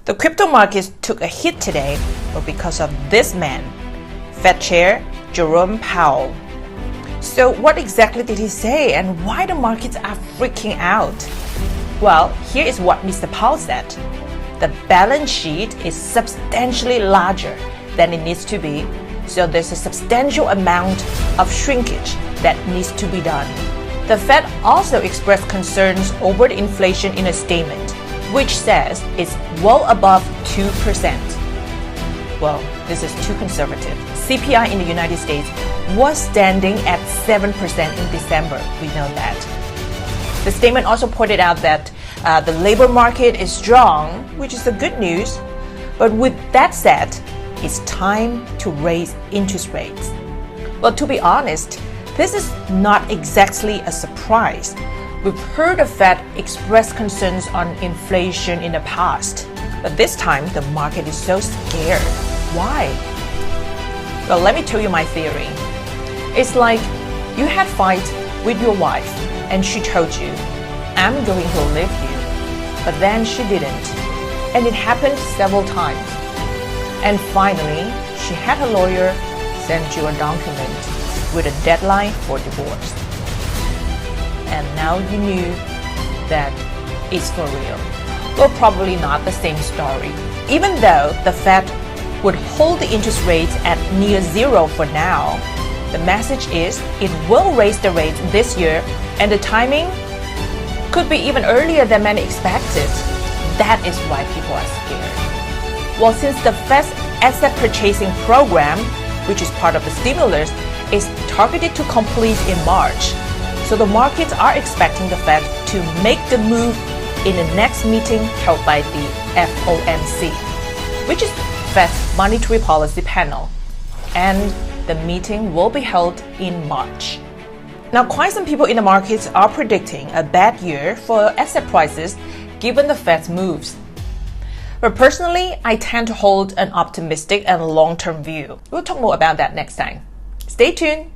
The crypto markets took a hit today, but because of this man, Fed Chair Jerome Powell. So what exactly did he say and why the markets are freaking out? Well, here is what Mr. Powell said. The balance sheet is substantially larger than it needs to be, so there's a substantial amount of shrinkage that needs to be done. The Fed also expressed concerns over the inflation in a statement, which says it's well above 2%. Well, this is too conservative. CPI in the United States was standing at 7% in December. We know that. The statement also pointed out that the labor market is strong, which is the good news. But with that said, it's time to raise interest rates. Well, to be honest, this is not exactly a surprise. We've heard the Fed express concerns on inflation in the past, but this time the market is so scared. Why? Well, let me tell you my theory. It's like you had a fight with your wife and she told you, I'm going to leave you, but then she didn't. And it happened several times. And finally, she had her lawyer send you a document with a deadline for divorce. And now you knew that it's for real. Well, probably not the same story. Even though the Fed would hold the interest rates at near zero for now, the message is it will raise the rates this year, and the timing could be even earlier than many expected. That is why people are scared. Well, since the Fed's asset purchasing program, which is part of the stimulus, is targeted to complete in March, so the markets are expecting the Fed to make the move in the next meeting held by the FOMC, which is Fed's Monetary Policy Panel, and the meeting will be held in March. Now, quite some people in the markets are predicting a bad year for asset prices given the Fed's moves. But personally, I tend to hold an optimistic and long-term view. We'll talk more about that next time. Stay tuned.